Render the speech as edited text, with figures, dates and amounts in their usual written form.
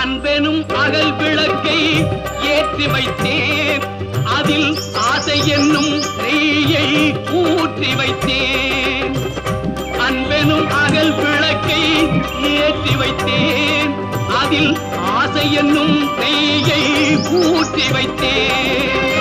அன்பெனும் அகல் விளக்கை ஏற்றி வைத்தேன், அதில் ஆசை என்னும் நெய்யை ஊற்றி வைத்தேன். அன்பெனும் அகல் விளக்கை ஏற்றி வைத்தேன், அதில் ஆசை என்னும் நெய்யை ஊற்றி வைத்தேன்.